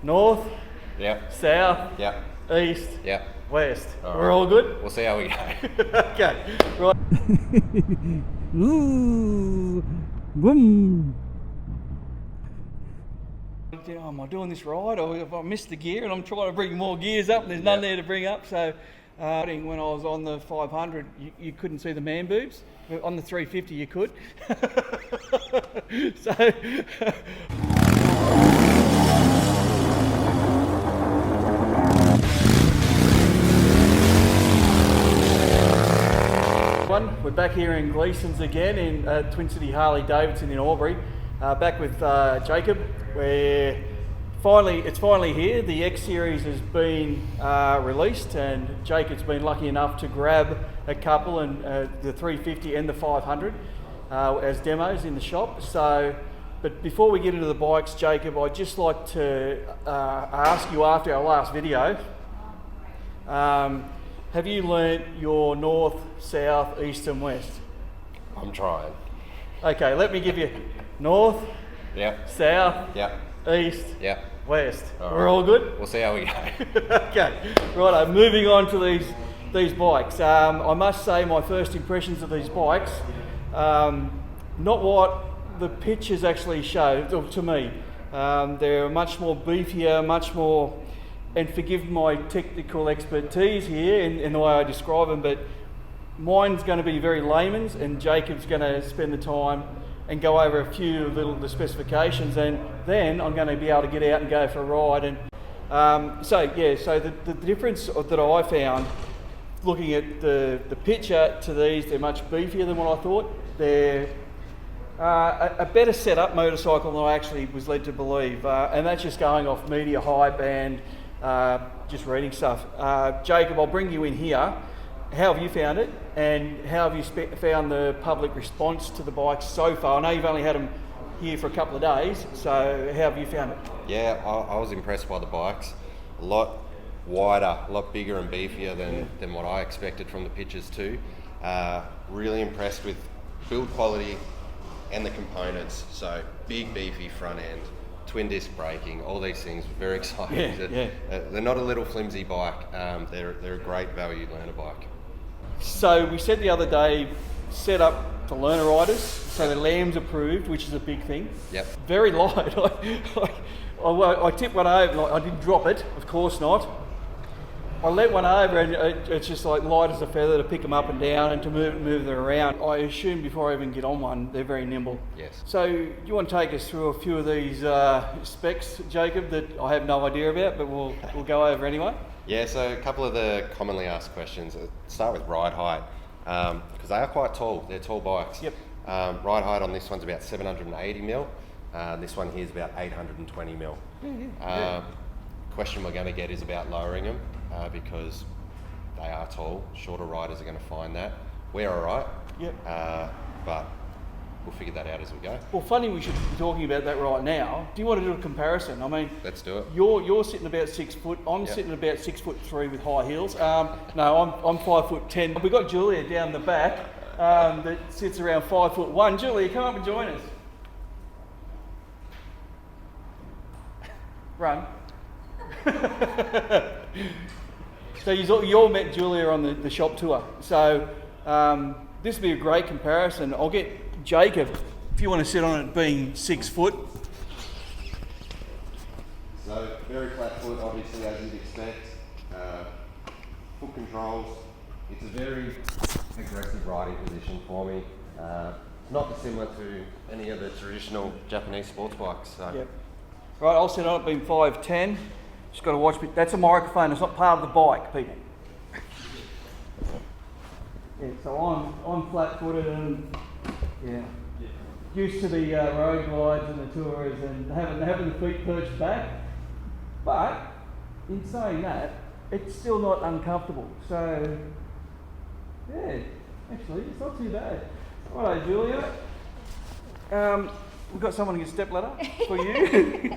North, Yep. south, Yep. east, Yep. west. All We're right. all good? We'll see how we go. Okay, right. Ooh, boom. Am I doing this right, or have I missed the gear? And I'm trying to bring more gears up, and there's none there to bring up. So, when I was on the 500, you couldn't see the man boobs. On the 350, you could. So. We're back here in Gleason's again in Twin City Harley Davidson in Albury. Back with Jacob, where it's finally here. The X Series has been released, and Jacob's been lucky enough to grab a couple, and the 350 and the 500 as demos in the shop. So, but before we get into the bikes, Jacob, I'd just like to ask you, after our last video, have you learnt your north, south, east and west? I'm trying. Okay, let me give you north, Yep. south, Yep. east, Yep. west. All We're right. all good? We'll see how we go. Okay, righto, moving on to these bikes. I must say my first impressions of these bikes, not what the pictures actually show to me. They're much more beefier, much more, and forgive my technical expertise here in the way I describe them, but mine's going to be very layman's, and Jacob's going to spend the time and go over a few the specifications, and then I'm going to be able to get out and go for a ride. And so the difference that I found looking at the picture to these, they're much beefier than what I thought. They're a better setup motorcycle than I actually was led to believe, and that's just going off media hype and just reading stuff. Jacob, I'll bring you in here. How have you found it, and how have you found the public response to the bikes so far? I know you've only had them here for a couple of days, so how have you found it? Yeah, I was impressed by the bikes. A lot wider, a lot bigger and beefier than what I expected from the pictures too. Really impressed with build quality and the components. So big, beefy front end, twin disc braking, all these things. Very exciting. They're not a little flimsy bike. They're a great value learner bike. So we said the other day, set up for learner riders, so the Lamb's approved, which is a big thing. Yep. Very light. I tipped one over. I didn't drop it, of course not. I let one over, and it's just like light as a feather to pick them up and down and to move them around. I assume before I even get on one, they're very nimble. Yes. So do you want to take us through a few of these specs, Jacob, that I have no idea about, but we'll go over anyway? Yeah, so a couple of the commonly asked questions. Start with ride height, because they are quite tall. They're tall bikes. Yep. Ride height on this one's about 780 mil. This one here is about 820 mil. Question we're going to get is about lowering them, because they are tall. Shorter riders are going to find that. We're all right. Yep. But we'll figure that out as we go. Well, funny we should be talking about that right now. Do you want to do a comparison? I mean, Let's do it. You're sitting about 6 foot. I'm sitting about 6'3" with high heels. No, I'm 5'10". We've got Julia down the back that sits around 5'1". Julia, come up and join us. Run. So you all met Julia on the shop tour. So this would be a great comparison. I'll get Jacob, if you want to sit on it being 6 foot. So very flat foot, obviously, as you'd expect. Foot controls. It's a very aggressive riding position for me. It's not dissimilar to any of the traditional Japanese sports bikes. So. Yep. Right, I'll sit on it being 5'10". Just got to watch. That's a microphone. It's not part of the bike, people. Yeah, so I'm flat-footed and used to the road glides and the tours and having the feet perched back. But in saying that, it's still not uncomfortable. So yeah, actually, it's not too bad. Righto, Julia. We've got someone to get step ladder for you.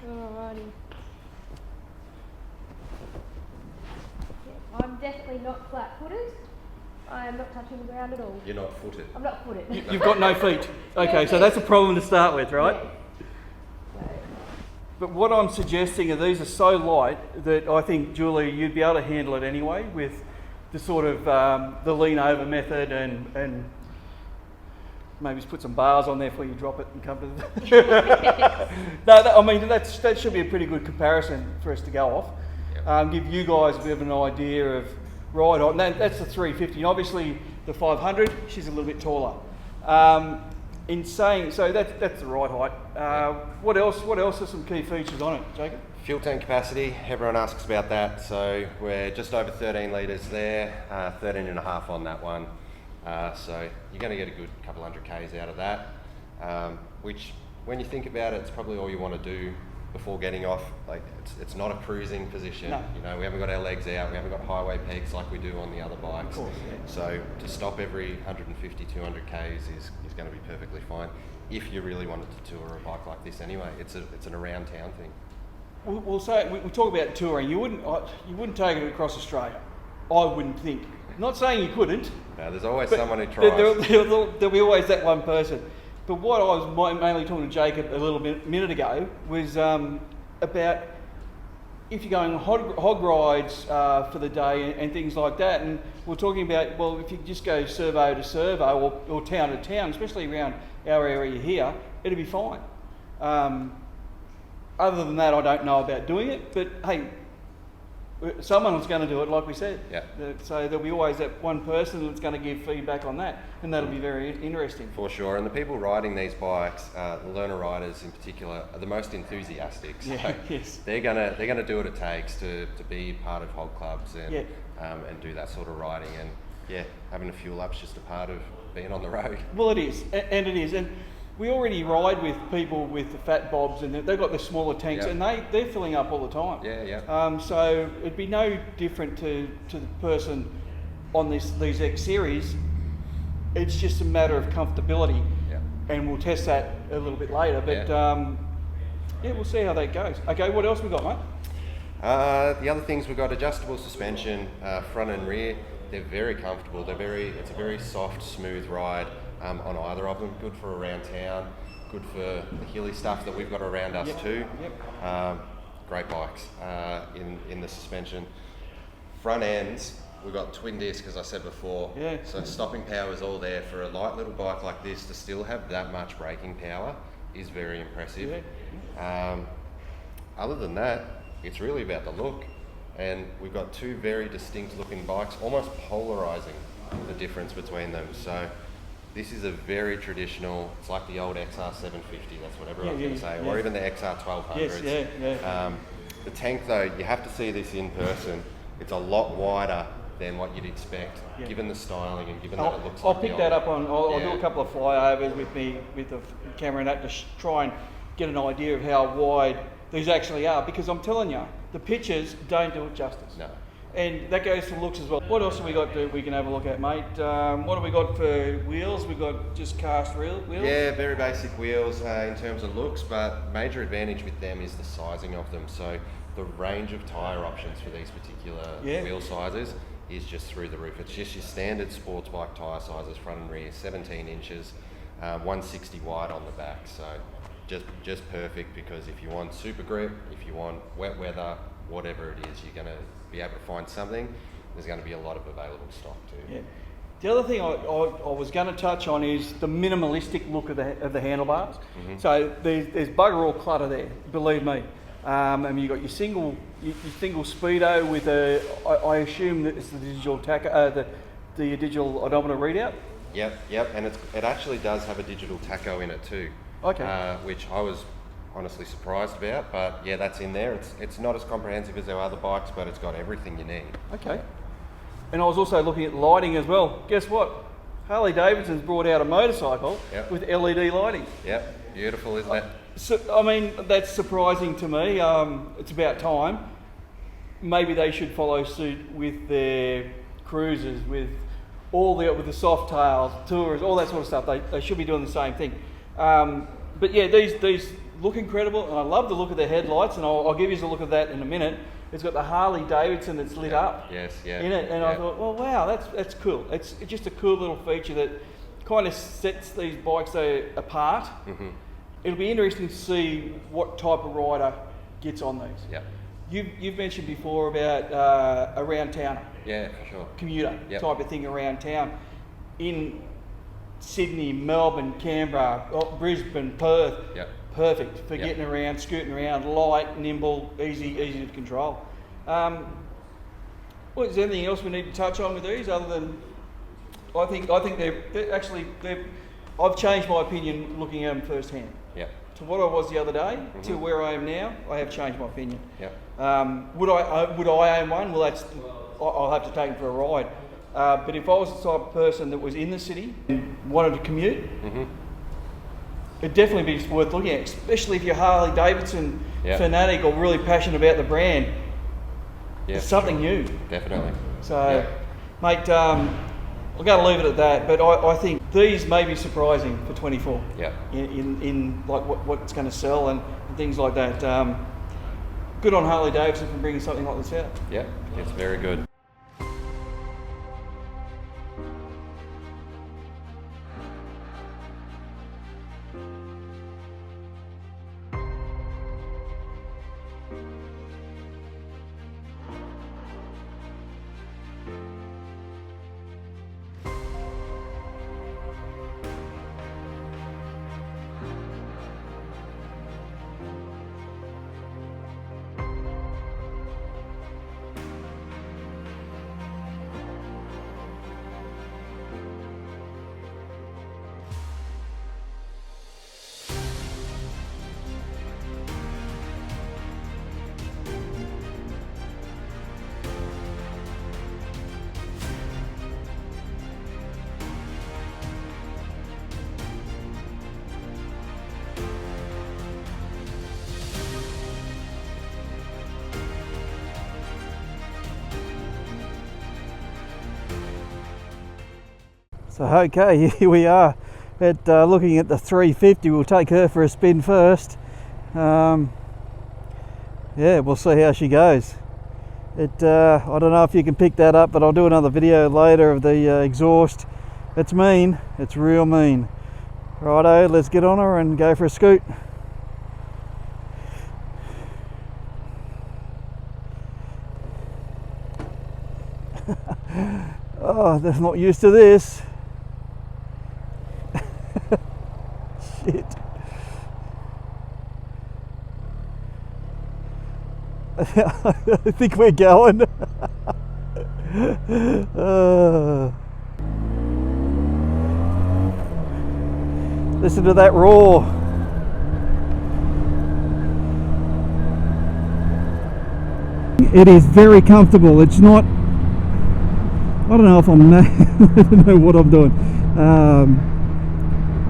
Alrighty. Yeah, I'm definitely not flat-footed. I am not touching the ground at all. You're not footed. I'm not footed. You've got no feet. Okay, so that's a problem to start with, right? Yeah. But what I'm suggesting are these are so light that I think, Julie, you'd be able to handle it anyway with the sort of the lean over method and maybe just put some bars on there before you drop it and come to the... I mean, that should be a pretty good comparison for us to go off. Yep. Give you guys a bit of an idea of ride height. And that's the 350. And obviously the 500, she's a little bit taller. In saying, so that's the ride height. What else are some key features on it, Jacob? Fuel tank capacity, everyone asks about that. So we're just over 13 litres there, 13 and a half on that one. So you're going to get a good couple hundred Ks out of that, which when you think about it, it's probably all you want to do before getting off. Like it's not a cruising position. No. You know, we haven't got our legs out, we haven't got highway peaks like we do on the other bikes. Of course, yeah. So to stop every 150, 200 Ks is going to be perfectly fine. If you really wanted to tour a bike like this anyway, it's an around town thing. We'll say we talk about touring. You wouldn't take it across Australia. I wouldn't think. Not saying you couldn't. No, there's always but someone who tries. There'll be always that one person. But what I was mainly talking to Jacob a little minute ago was about if you're going hog rides for the day and things like that. And we're talking about, well, if you just go servo to servo or town to town, especially around our area here, it'll be fine. Other than that, I don't know about doing it, but hey, someone's going to do it, like we said. Yeah. So there'll be always that one person that's going to give feedback on that, and that'll be very interesting. For sure, and the people riding these bikes, the learner riders in particular, are the most enthusiastic. So Yeah, yes. they're gonna do what it takes to be part of hog clubs and Yeah. And do that sort of riding. And yeah, having a fuel up's just a part of being on the road. Well, it is, and it is, and we already ride with people with the fat bobs, and they've got the smaller tanks, Yeah. and they're filling up all the time. Yeah, yeah. So it'd be no different to the person on these X series. It's just a matter of comfortability, Yeah. and we'll test that a little bit later. But yeah, we'll see how that goes. Okay, what else we got, mate? The other things, we've got adjustable suspension, front and rear. They're very comfortable. It's a very soft, smooth ride on either of them. Good for around town, good for the hilly stuff that we've got around us too. Yep. Great bikes in the suspension. Front ends, we've got twin disc, as I said before. Yeah. So stopping power is all there. For a light little bike like this to still have that much braking power is very impressive. Yeah. Other than that, it's really about the look. And we've got two very distinct looking bikes, almost polarizing the difference between them. So this is a very traditional, it's like the old XR 750, that's what everyone's going to say, or even the XR 1200s. Yes, yeah. The tank though, you have to see this in person. It's a lot wider than what you'd expect, given the styling and given that it looks I'll like pick the that old- up on, I'll do a couple of flyovers with the camera and that to try and get an idea of how wide these actually are, because I'm telling you, the pictures don't do it justice. No. And that goes for looks as well. What else have we got that we can have a look at, mate? What have we got for wheels? We've got just cast wheels? Yeah, very basic wheels in terms of looks, but major advantage with them is the sizing of them. So the range of tyre options for these particular wheel sizes is just through the roof. It's just your standard sports bike tyre sizes, front and rear, 17 inches, 160 wide on the back. So just perfect, because if you want super grip, if you want wet weather, whatever it is, you're going to be able to find something. There's going to be a lot of available stock too. Yeah. The other thing I was going to touch on is the minimalistic look of the handlebars. Mm-hmm. So there's bugger all clutter there, believe me. And you've got your single speedo with I assume that it's the digital the digital odometer readout. Yep, and it actually does have a digital tacho in it too. Okay. Which I was honestly surprised about, but yeah, that's in there. It's not as comprehensive as our other bikes, but it's got everything you need. Okay. And I was also looking at lighting as well. Guess what? Harley Davidson's brought out a motorcycle with LED lighting. Yep, beautiful, isn't it? So, I mean, that's surprising to me. It's about time. Maybe they should follow suit with their cruisers, with the soft tails, tours, all that sort of stuff. They should be doing the same thing. But yeah, these look incredible, and I love the look of the headlights, and I'll give you a look at that in a minute. It's got the Harley Davidson that's lit up in it, and I thought, well, wow, that's cool. It's just a cool little feature that kind of sets these bikes apart. Mm-hmm. It'll be interesting to see what type of rider gets on these. Yep. You've mentioned before about around town, Yeah, for sure. commuter Yep. type of thing around town. In Sydney, Melbourne, Canberra, Brisbane, Perth, Yep. perfect for Yep. getting around, scooting around, light, nimble, easy to control. Well, is there anything else we need to touch on with these other than I think they're actually I've changed my opinion looking at them firsthand. Yep. To what I was the other day to where I am now, I have changed my opinion. Yep. Would I own one? Well, I'll have to take it for a ride. But if I was the type of person that was in the city and wanted to commute, it'd definitely be worth looking at, especially if you're Harley Davidson fanatic or really passionate about the brand. Yeah, It's something new. Definitely. So, mate, I'm going to leave it at that. But I think these may be surprising for 24. Yeah. In like what it's going to sell and things like that. Good on Harley Davidson for bringing something like this out. Yeah, it's very good. So okay, here we are at looking at the 350. We'll take her for a spin first. Yeah, we'll see how she goes. I don't know if you can pick that up, but I'll do another video later of the exhaust. It's mean, it's real mean. Righto, let's get on her and go for a scoot. Oh, they're not used to this. Shit. I think we're going. Listen to that roar. It is very comfortable. It's not, I don't know if I'm I don't know what I'm doing.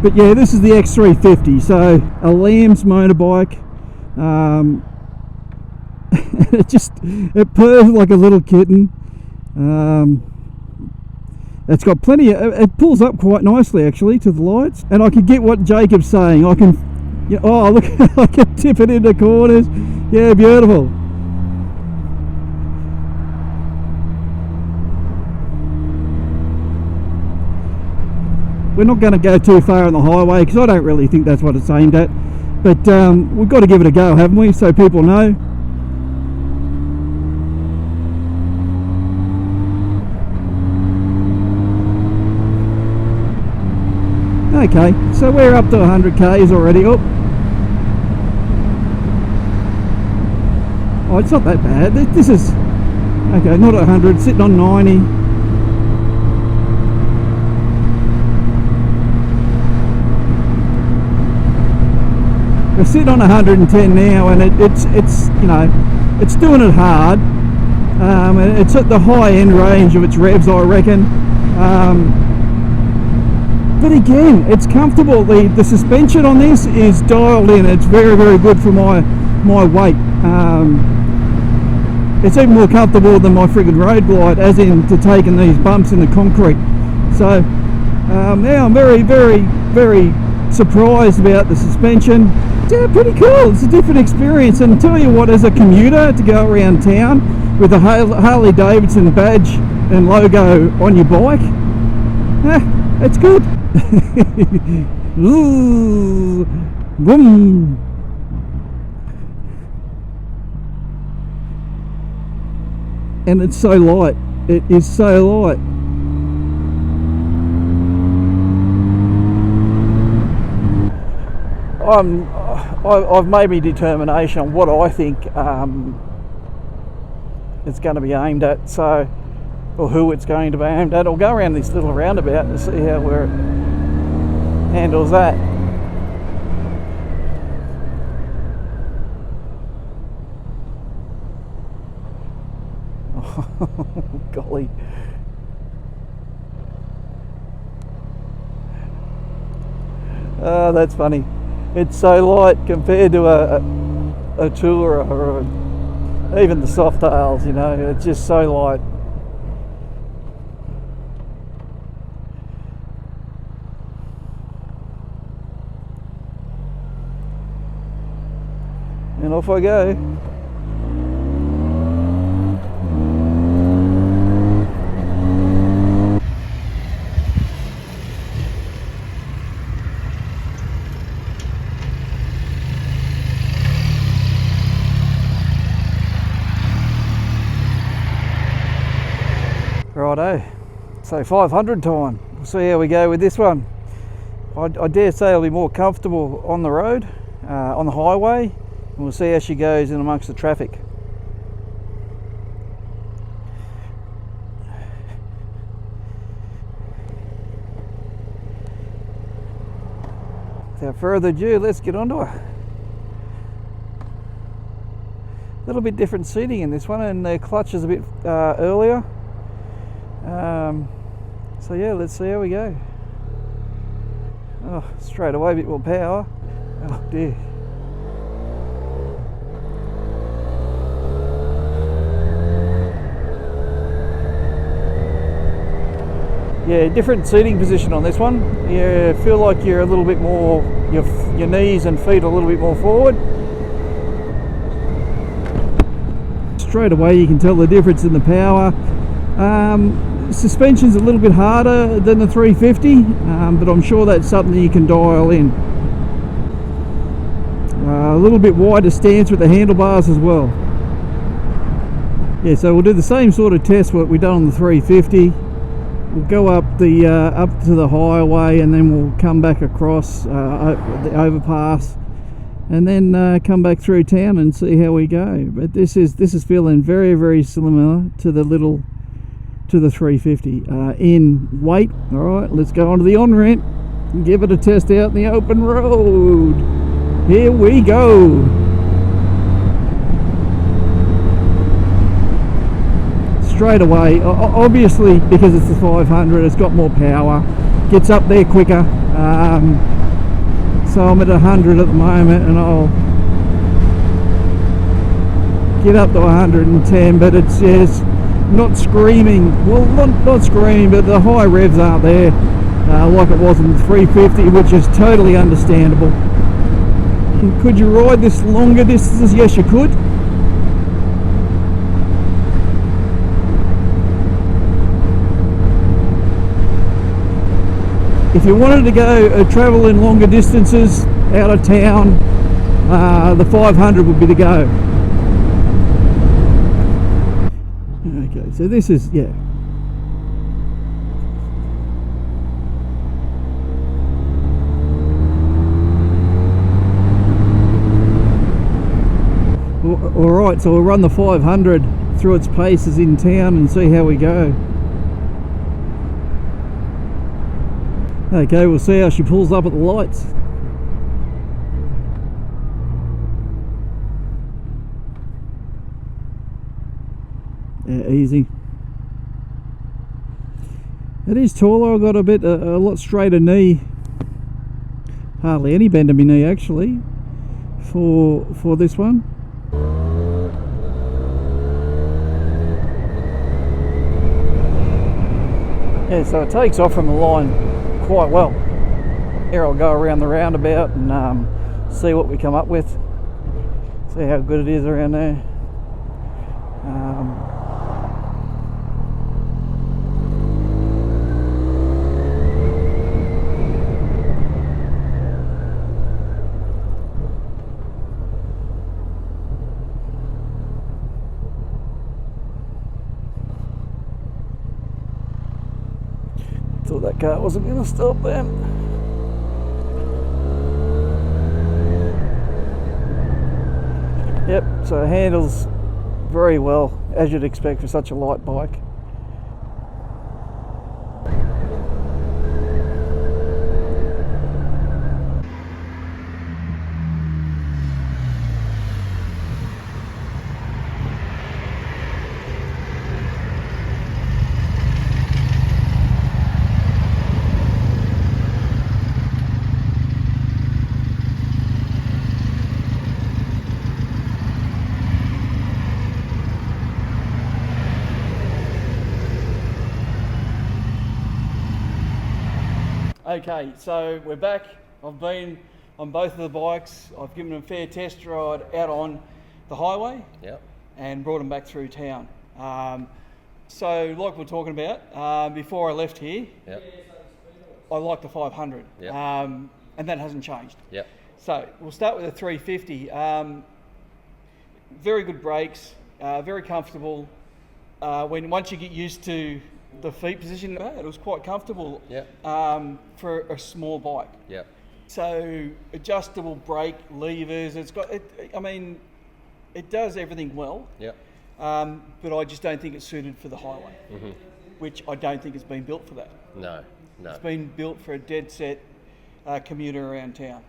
But yeah, this is the X350, so a Lamb's motorbike. It purrs like a little kitten. It's got plenty of, it pulls up quite nicely actually to the lights, and I can get what Jacob's saying. I can, yeah, oh look, I can tip it into corners. Yeah, beautiful. We're not going to go too far on the highway because I don't really think that's what it's aimed at, but we've got to give it a go, haven't we, so people know. Okay, so we're up to 100 k's already. Oh, it's not that bad. This is okay, not at 100, sitting on 90. We're sitting on 110 now, and it's you know, it's doing it hard. It's at the high end range of its revs, I reckon. But again, it's comfortable. The suspension on this is dialed in. It's very, very good for my weight. It's even more comfortable than my friggin' road glide, as in to taking these bumps in the concrete. So yeah, I'm very, very, very surprised about the suspension. Yeah, pretty cool. It's a different experience, and tell you what, as a commuter to go around town with a Harley Davidson badge and logo on your bike, it's good. Ooh, boom. and it's so light. It is so light. I've made my determination on what I think it's going to be aimed at, so, or who it's going to be aimed at. I'll go around this little roundabout and see how where it handles that. Oh, golly. Oh, that's funny. It's so light compared to a tour or even the Softails, you know, it's just so light. And off I go. Righto, so 500 time. We'll see how we go with this one. I dare say I'll be more comfortable on the road, on the highway, and we'll see how she goes in amongst the traffic. Without further ado, let's get onto her. A little bit different seating in this one, and the clutch is a bit earlier. So yeah, let's see how we go. Oh, straight away a bit more power. Oh dear. Yeah, different seating position on this one. You feel like you're a little bit more, your knees and feet a little bit more forward. Straight away you can tell the difference in the power. Suspension's a little bit harder than the 350, but I'm sure that's something you can dial in. A little bit wider stance with the handlebars as well. Yeah, so we'll do the same sort of test what we've done on the 350. We'll go up to the highway, and then we'll come back across the overpass, and then come back through town and see how we go. But this is feeling very, very similar to the 350 in weight. All right, let's go onto the on-ramp and give it a test out in the open road. Here we go. Straight away, obviously because it's the 500, it's got more power, gets up there quicker. So I'm at 100 at the moment, and I'll get up to 110, but it's just not screaming. Well, not screaming, but the high revs aren't there like it was in the 350, which is totally understandable. Could you ride this longer distances? Yes, you could. If you wanted to go travel in longer distances out of town, the 500 would be the go. Okay, so this is, yeah. Alright, so we'll run the 500 through its paces in town and see how we go. Okay, we'll see how she pulls up at the lights. Yeah, easy. It is taller. I've got a lot straighter knee. Hardly any bend in my knee actually for this one. Yeah, so it takes off from the line quite well. Here I'll go around the roundabout and see what we come up with. See how good it is around there. Thought that car wasn't going to stop then. Yep, so it handles very well, as you'd expect for such a light bike. Okay, so we're back. I've been on both of the bikes. I've given them a fair test ride out on the highway. Yep. And brought them back through town. So like we're talking about, before I left here, Yep. I like the 500. Yep. And that hasn't changed. Yep. So we'll start with the 350. Very good brakes, very comfortable. Once you get used to the feet position, it was quite comfortable. Yep. For a small bike. Yep. So adjustable brake levers. It's got. It does everything well. Yep. But I just don't think it's suited for the highway, which I don't think it's been built for that. No. It's been built for a dead set commuter around town.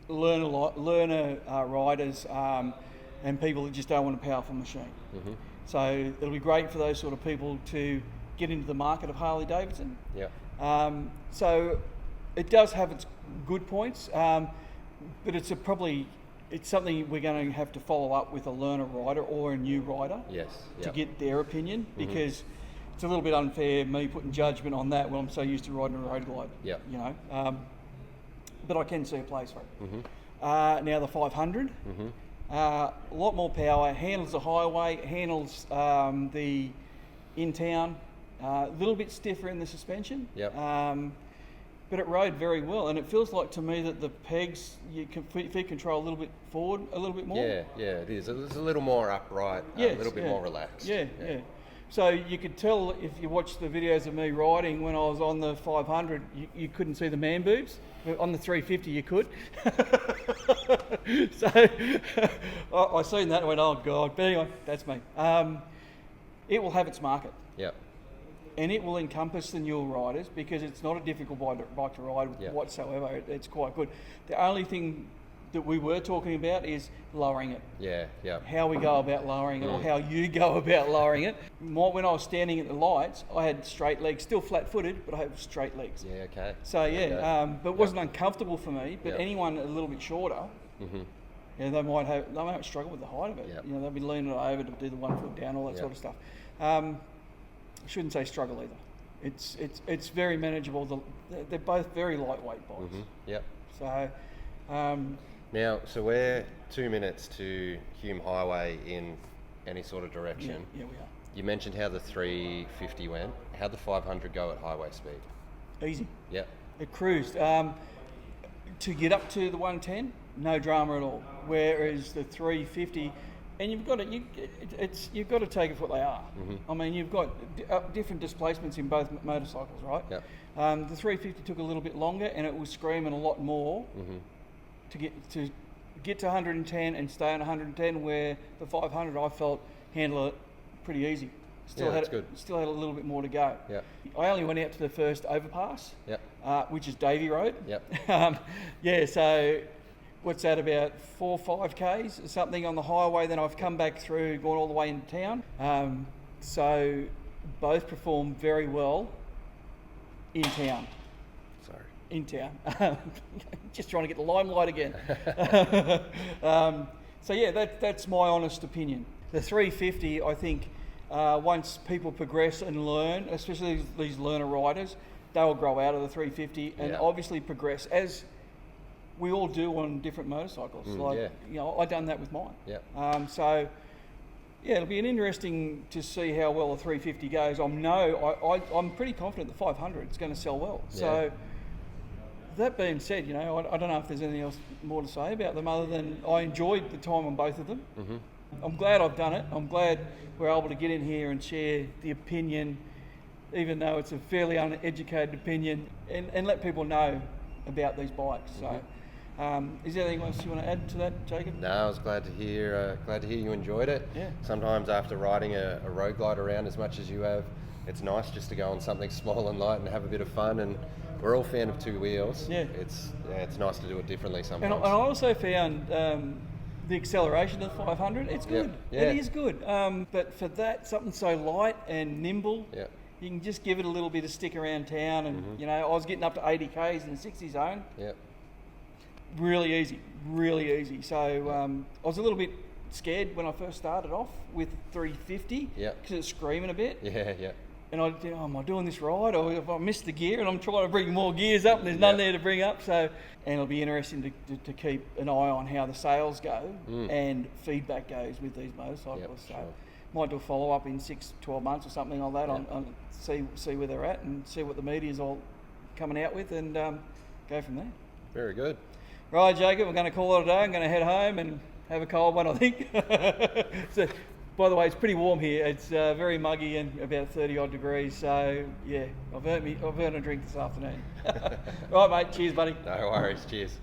Learner riders and people that just don't want a powerful machine. So it'll be great for those sort of people to get into the market of Harley Davidson. Yep. So it does have its good points, but it's something we're going to have to follow up with a learner rider or a new rider. Yes. To Yep. get their opinion, because it's a little bit unfair me putting judgment on that when I'm so used to riding a road glide. Yep. You know, but I can see a place for it. Now the 500, a lot more power, handles the highway, handles the in town. A little bit stiffer in the suspension. Yep. But it rode very well, and it feels like to me that the pegs, you can feet control a little bit forward, a little bit more. Yeah, it is. It's a little more upright, Yes, a little bit more relaxed. Yeah. So you could tell if you watch the videos of me riding when I was on the 500, you couldn't see the man boobs. On the 350 you could. So I seen that and went, oh God, but anyway, that's me. It will have its market. Yep. And it will encompass the newer riders because it's not a difficult bike to ride whatsoever. It's quite good. The only thing that we were talking about is lowering it. Yeah. How we go about lowering it, or how you go about lowering it. When I was standing at the lights, I had straight legs, still flat-footed, but I had straight legs. Yeah. Okay. So but it wasn't uncomfortable for me. But Yep. anyone a little bit shorter, they might struggle with the height of it. Yep. You know, they'll be leaning it over to do the 1 foot down, all that Yep. sort of stuff. I shouldn't say struggle either. It's very manageable. They're both very lightweight bikes. Yep. So Now, so we're 2 minutes to Hume Highway in any sort of direction. yeah, we are. You mentioned how the 350 went. How'd the 500 go at highway speed? Easy. Yep. It cruised. To get up to the 110, no drama at all. Whereas the 350, and you've got to take it for what they are. I mean, you've got different displacements in both motorcycles, right? Yep. The 350 took a little bit longer, and it was screaming a lot more to get to 110 and stay on 110. Where the 500, I felt handle it pretty easy. Still had a little bit more to go. Yep. I only went out to the first overpass, Yep. Which is Davey Road. Yep. So what's that, about 4 or 5 Ks or something on the highway? Then I've come back through, gone all the way into town. So both performed very well in town. Sorry. In town. Just trying to get the limelight again. So yeah, that's my honest opinion. The 350, I think, once people progress and learn, especially these learner riders, they will grow out of the 350 and obviously progress as we all do on different motorcycles. You know, I've done that with mine. Yep. So yeah, it'll be interesting to see how well the 350 goes. I'm pretty confident the 500 is going to sell well. Yeah. So that being said, you know, I don't know if there's anything else more to say about them other than I enjoyed the time on both of them. I'm glad I've done it. I'm glad we're able to get in here and share the opinion. even though it's a fairly uneducated opinion, and let people know about these bikes. So, is there anything else you want to add to that, Jacob? No, I was glad to hear you enjoyed it. Yeah. Sometimes after riding a road glide around as much as you have, it's nice just to go on something small and light and have a bit of fun. And we're all fan of two wheels. Yeah. It's nice to do it differently sometimes. And I also found the acceleration of the 500. It's good. Yeah. It is good. But for that, something so light and nimble. Yeah. You can just give it a little bit of stick around town, and you know, I was getting up to 80 k's in the 60 zone. Yeah. Really easy. So I was a little bit scared when I first started off with 350 because it's screaming a bit. Yeah. And I think, am I doing this right? Or if I missed the gear, and I'm trying to bring more gears up, and there's none there to bring up. So, and it'll be interesting to keep an eye on how the sales go and feedback goes with these motorcycles. So, sure. might do a follow up in 6-12 months or something like that on see where they're at and see what the media's all coming out with, and go from there. Very good. Right, Jacob, we're going to call it a day. I'm going to head home and have a cold one, I think. So, by the way, it's pretty warm here. It's very muggy and about 30 odd degrees. So yeah, I've earned a drink this afternoon. Right, mate. Cheers, buddy. No worries. Cheers.